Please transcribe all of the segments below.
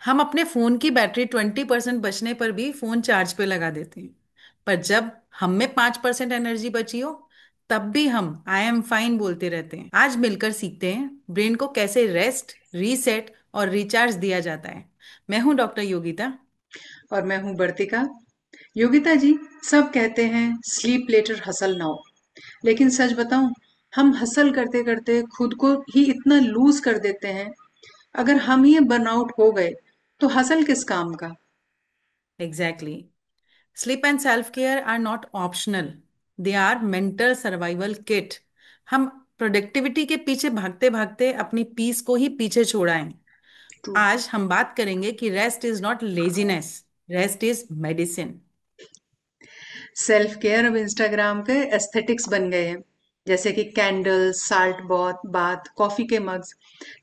हम अपने फोन की बैटरी 20% बचने पर भी फोन चार्ज पे लगा देते हैं। पर जब हम में 5% एनर्जी बची हो, तब भी हम आई एम फाइन बोलते रहते हैं। आज मिलकर सीखते हैं ब्रेन को कैसे रेस्ट, रीसेट और रिचार्ज दिया जाता है। मैं हूं डॉक्टर योगिता। और मैं हूँ बर्तिका। योगिता जी, सब कहते हैं स्लीप लेटर हसल नाउ, लेकिन सच बताऊं, हम हसल करते करते खुद को ही इतना लूज कर देते हैं। अगर हम ही बर्नआउट हो गए तो हसल किस काम का। Exactly. Sleep and self care are not optional, they are mental survival kit. हम प्रोडक्टिविटी के पीछे भागते भागते अपनी पीस को ही पीछे छोड़ाएं। ट्रू। आज हम बात करेंगे कि rest is not laziness, rest is medicine. Self care अब इंस्टाग्राम के एस्थेटिक्स बन गए हैं, जैसे कि कैंडल्स, साल्ट बाथ, कॉफी के मग्स।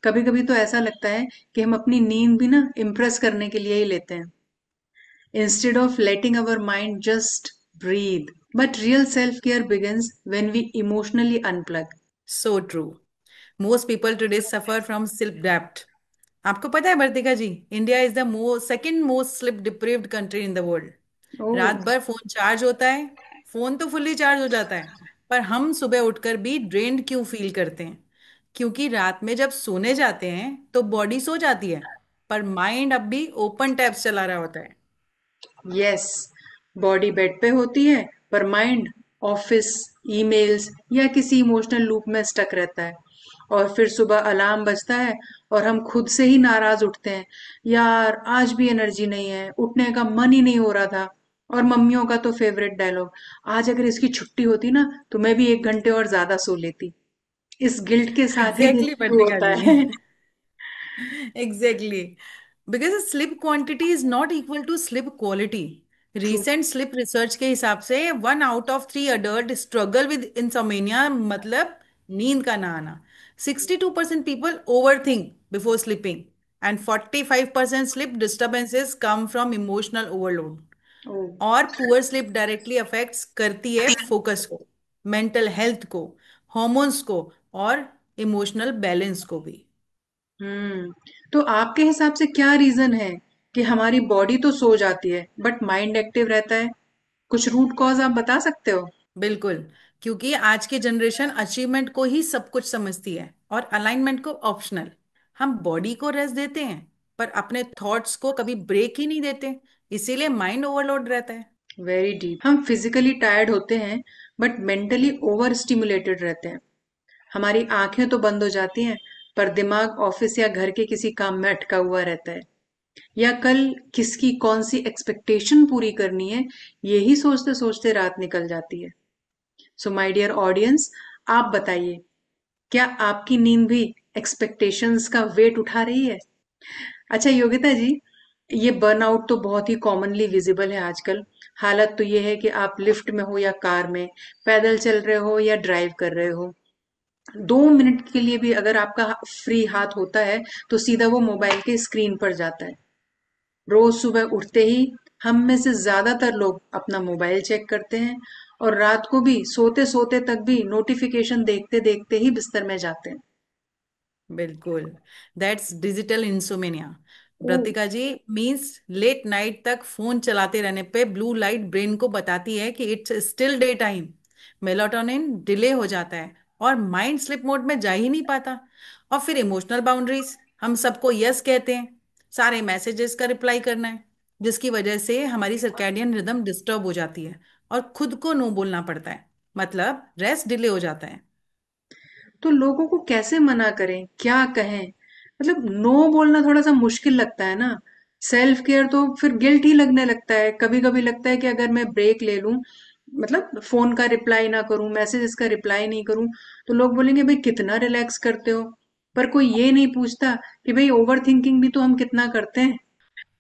कभी कभी तो ऐसा लगता है कि हम अपनी नींद भी ना इम्प्रेस करने के लिए ही लेते हैं, instead of letting our mind just breathe. But real self care begins when we emotionally unplug. So true. Most people today suffer from sleep डेप्ट। आपको पता है Vartika ji, India is the second most sleep deprived country in the world. Oh, रात भर phone charge होता है, phone तो fully charge हो जाता है, पर हम सुबह उठकर भी ड्रेन्ड क्यों फील करते हैं? क्योंकि रात में जब सोने जाते हैं तो बॉडी सो जाती है, पर माइंड अब भी ओपन टैब्स चला रहा होता है। yes. बॉडी बेड पे होती है, पर माइंड ऑफिस, ईमेल्स या किसी इमोशनल लूप में स्टक रहता है। और फिर सुबह अलार्म बजता है और हम खुद से ही नाराज उठते हैं। यार, आज भी एनर्जी नहीं है, उठने का मन ही नहीं हो रहा था। और मम्मियों का तो फेवरेट डायलॉग, आज अगर इसकी छुट्टी होती ना तो मैं भी 1 घंटे और ज्यादा सो लेती। इस गिल्ट के साथ ही दिन एग्जैक्टली शुरू वर्तिका होता जी। है। Exactly. Because sleep quantity is not equal to sleep quality. True. Recent sleep research के हिसाब से 1 out of 3 adult struggle with insomnia, मतलब नींद का ना आना। 62% people over think before sleeping, and 45% sleep disturbances come from emotional overload. Oh. और poor sleep directly affects करती है फोकस को, मेंटल हेल्थ को, हॉर्मोन्स को, और इमोशनल बैलेंस को भी। हम्म। तो आपके हिसाब से क्या रीजन है कि हमारी बॉडी तो सो जाती है बट माइंड एक्टिव रहता है? कुछ रूट कॉज आप बता सकते हो? बिल्कुल। क्योंकि आज की जनरेशन अचीवमेंट को ही सब कुछ समझती है और अलाइनमेंट को ऑप्शनल। हम बॉडी को रेस्ट देते हैं, पर अपने थॉट्स को कभी ब्रेक ही नहीं देते। इसीलिए माइंड ओवरलोड रहता है। Very deep. हम फिजिकली टायर्ड होते हैं बट मेंटली ओवर स्टिमुलेटेड रहते हैं। हमारी आंखें तो बंद हो जाती हैं, पर दिमाग ऑफिस या घर के किसी काम में अटका हुआ रहता है। या कल किसकी कौन सी एक्सपेक्टेशन पूरी करनी है, यही सोचते सोचते रात निकल जाती है। सो माय डियर ऑडियंस, आप बताइए, क्या आपकी नींद भी एक्सपेक्टेशंस का वेट उठा रही है? अच्छा योगिता जी, ये बर्नआउट तो बहुत ही कॉमनली विजिबल है आजकल। हालत तो ये है कि आप लिफ्ट में हो या कार में, पैदल चल रहे हो या ड्राइव कर रहे हो, 2 मिनट के लिए भी अगर आपका फ्री हाथ होता है तो सीधा वो मोबाइल के स्क्रीन पर जाता है। रोज सुबह उठते ही हम में से ज्यादातर लोग अपना मोबाइल चेक करते हैं, और रात को भी सोते सोते तक भी नोटिफिकेशन देखते देखते ही बिस्तर में जाते हैं। बिल्कुल। That's digital insomnia. Oh. Vartika ji, means late night तक फोन चलाते रहने पे ब्लू लाइट ब्रेन को बताती है कि it's still day time. Melatonin delay हो जाता है और माइंड स्लिप मोड में जा ही नहीं पाता। और फिर इमोशनल बाउंड्रीज, हम सबको यस कहते हैं, सारे मैसेजेस का रिप्लाई करना है, जिसकी वजह से हमारी सर्कैडियन रिदम डिस्टर्ब हो जाती है और खुद को नो बोलना पड़ता है। मतलब रेस्ट डिले हो जाता है। तो लोगों को कैसे मना करें, क्या कहें? मतलब नो बोलना थोड़ा सा मुश्किल लगता है ना। सेल्फ केयर तो फिर गिल्ट ही लगने लगता है। कभी कभी लगता है कि अगर मैं ब्रेक ले लूं, मतलब फोन का रिप्लाई ना करूं, मैसेजेस का रिप्लाई नहीं करूं, तो लोग बोलेंगे भाई कितना रिलैक्स करते हो। पर कोई ये नहीं पूछता कि भाई ओवर थिंकिंग भी तो हम कितना करते हैं।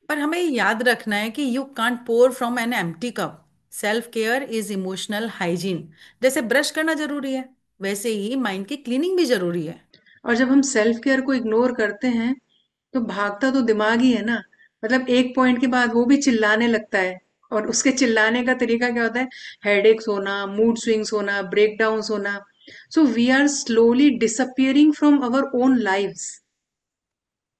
पर हमें याद रखना है कि you can't pour from an empty cup. Self care is emotional hygiene. जैसे ब्रश करना जरूरी है, वैसे ही माइंड की क्लीनिंग भी जरूरी है। और जब हम सेल्फ केयर को इग्नोर करते हैं तो भागता तो दिमाग ही है ना। मतलब एक पॉइंट के बाद वो भी चिल्लाने लगता है। और उसके चिल्लाने का तरीका क्या होता है? हेडेक्स होना, मूड स्विंग्स होना, ब्रेकडाउन्स होना। So we are slowly disappearing from our own lives.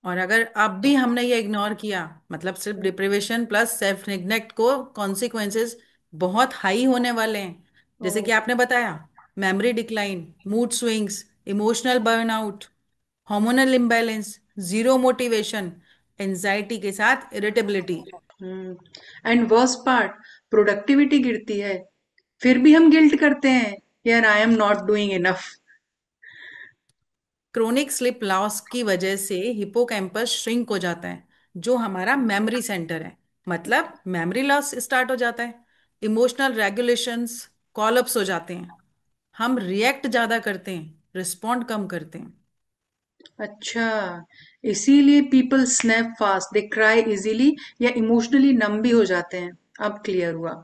और अगर अब भी हमने ये इग्नोर किया, मतलब सिर्फ डिप्रिवेशन प्लस सेल्फ निग्नेक्ट को कॉन्सिक्वेंसेस बहुत हाई होने वाले हैं। जैसे कि आपने बताया, memory decline, mood swings, emotional burnout, hormonal imbalance, zero motivation, anxiety के साथ irritability. And worst part, productivity गिरती है, फिर भी हम गिल्ट करते हैं, यार I am not doing enough. Chronic slip loss की वजह से हिपोकैम्पस श्रिंक हो जाता है, जो हमारा मेमोरी सेंटर है। मतलब मेमोरी लॉस स्टार्ट हो जाता है, इमोशनल रेगुलेशंस कॉलअप्स हो जाते हैं, हम रिएक्ट ज्यादा करते हैं, रिस्पॉन्ड कम करते हैं। अच्छा, इसीलिए पीपल स्नैप फास्ट, दे क्राई इजीली, या इमोशनली नम भी हो जाते हैं। अब क्लियर हुआ।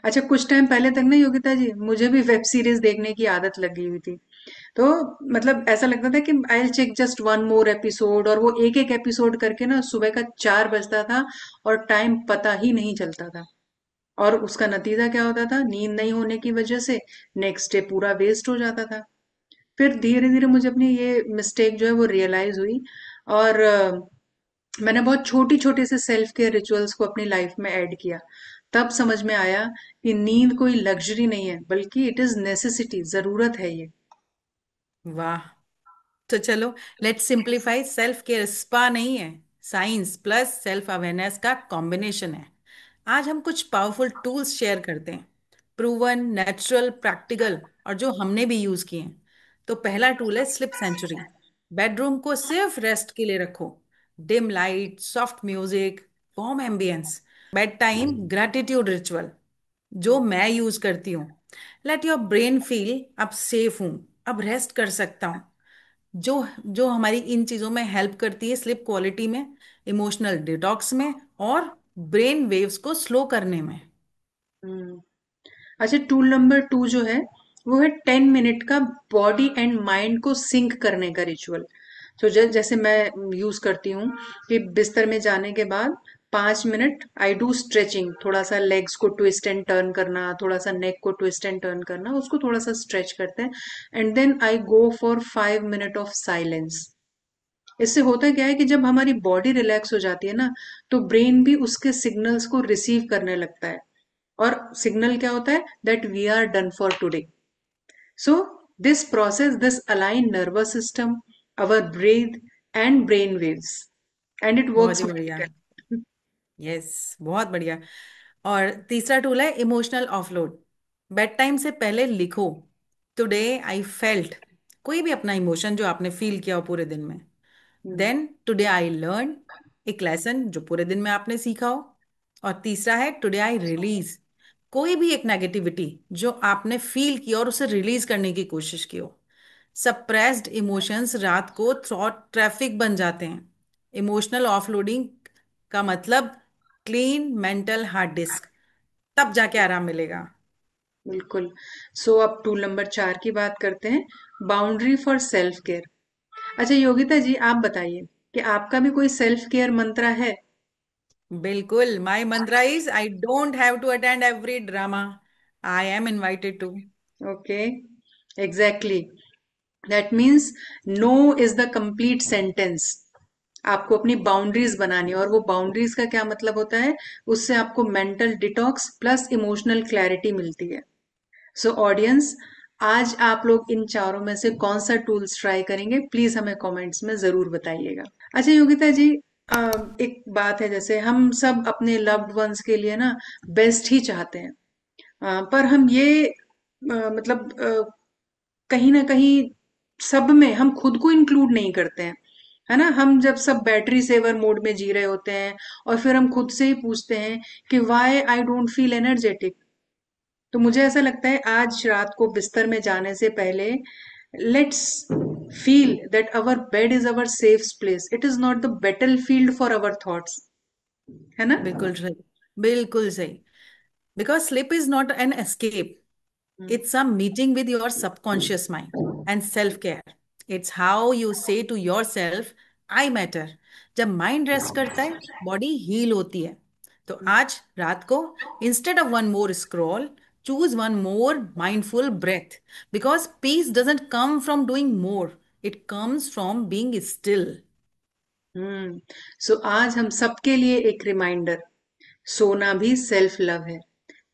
अच्छा, कुछ टाइम पहले तक ना योगिता जी, मुझे भी वेब सीरीज देखने की आदत लगी हुई थी। तो मतलब ऐसा लगता था कि I will check just one more episode, और वो एक एक एपिसोड करके ना सुबह का 4 बजता था और टाइम पता ही नहीं चलता था। और उसका नतीजा क्या होता था? नींद नहीं होने की वजह से नेक्स्ट डे पूरा वेस्ट हो जाता था। फिर धीरे धीरे मुझे अपनी ये मिस्टेक जो है वो रियलाइज हुई, और मैंने बहुत छोटी छोटी से सेल्फ केयर रिचुअल्स को अपनी लाइफ में ऐड किया। तब समझ में आया कि नींद कोई लग्जरी नहीं है, बल्कि इट इज नेसेसिटी, जरूरत है ये। वाह। तो चलो, let's simplify. Self care spa नहीं है, साइंस प्लस सेल्फ अवेयरनेस का कॉम्बिनेशन है। आज हम कुछ पावरफुल टूल्स शेयर करते हैं, प्रूवन, नेचुरल, प्रैक्टिकल, और जो हमने भी यूज किए हैं। तो पहला टूल है स्लिप सेंचुरी। बेडरूम को सिर्फ रेस्ट के लिए रखो। Dim light, soft music, warm ambience, bed time gratitude ritual, जो मैं यूज करती हूँ। लेट योर ब्रेन फील अब सेफ हूँ, अब रेस्ट कर सकता हूँ। जो जो हमारी इन चीजों में हेल्प करती है स्लिप क्वालिटी में, इमोशनल डिटॉक्स में, और ब्रेन वेव्स को स्लो करने में। हम्म। अच्छा, टूल नंबर 2 जो है वो है 10 मिनट का बॉडी एंड माइंड को सिंक करने का रिचुअल। तो जैसे मैं यूज करती हूँ कि बिस्तर में जाने के बाद 5 मिनट आई डू स्ट्रेचिंग, थोड़ा सा लेग्स को ट्विस्ट एंड टर्न करना, थोड़ा सा नेक को ट्विस्ट एंड टर्न करना, उसको थोड़ा सा स्ट्रेच करते हैं। And then I go for 5 minute of silence. इससे होता क्या है कि जब हमारी बॉडी रिलैक्स हो जाती है ना, तो ब्रेन भी उसके सिग्नल्स को रिसीव करने लगता है। और सिग्नल क्या होता है? That we are done for today. So this process, this align nervous system, our breath and brain waves, and it बहुत वर्क्स ही बढ़िया। मैजिकली। यस, बहुत बढ़िया। और तीसरा टूल है इमोशनल ऑफलोड। बेड टाइम से पहले लिखो, टुडे आई फेल्ट, कोई भी अपना इमोशन जो आपने फील किया हो पूरे दिन में। देन टुडे आई लर्न, एक लेसन जो पूरे दिन में आपने सीखा हो। और तीसरा है टुडे आई रिलीज, कोई भी एक नेगेटिविटी जो आपने फील किया और उसे रिलीज करने की कोशिश की हो। सप्रेस्ड इमोशंस रात को थॉट ट्रैफिक बन जाते हैं। इमोशनल ऑफलोडिंग का मतलब क्लीन मेंटल हार्ड डिस्क, तब जाके आराम मिलेगा। बिल्कुल। सो अब टूल नंबर 4 की बात करते हैं, बाउंड्री फॉर सेल्फ केयर। अच्छा योगिता जी, आप बताइए कि आपका भी कोई सेल्फ केयर मंत्रा है? बिल्कुल, my mantra is I don't have to attend every drama, I am invited to. Okay, exactly, that means no is the complete sentence. आपको अपनी बाउंड्रीज बनानी है, और वो बाउंड्रीज का क्या मतलब होता है? उससे आपको mental detox plus emotional clarity मिलती है। सो ऑडियंस, आज आप लोग इन चारों में से कौन सा टूल्स ट्राई करेंगे? प्लीज हमें कमेंट्स में जरूर बताइएगा। अच्छा योगिता जी, अ, एक बात है, जैसे हम सब अपने लव्ड वंस के लिए ना बेस्ट ही चाहते हैं, पर हम ये मतलब कहीं ना कहीं सब में हम खुद को इंक्लूड नहीं करते हैं, है ना? हम जब सब बैटरी सेवर मोड में जी रहे होते हैं, और फिर हम खुद से ही पूछते हैं कि why I don't feel energetic. तो मुझे ऐसा लगता है आज रात को बिस्तर में जाने से पहले, let's feel that our bed is our safe place, it is not the battle field for our thoughts, है ना? बिल्कुल सही, बिल्कुल सही। Because sleep is not an escape, hmm. it's a meeting with your subconscious mind and self care. It's how you say to yourself, I matter. जब mind rest करता है, body heal होती है। तो आज रात को, instead of one more scroll, choose one more mindful breath, because peace doesn't come from doing more, it comes from being still. Hmm. So आज हम सबके लिए एक रिमाइंडर, सोना भी सेल्फ लव है।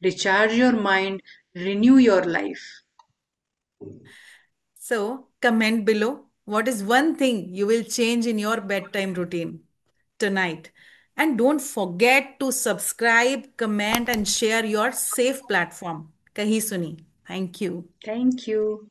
Recharge your mind, renew your life. So, comment below what is one thing you will change in your bedtime routine tonight. And don't forget to subscribe, comment, and share your safe platform. Kahi Suni. Thank you. Thank you.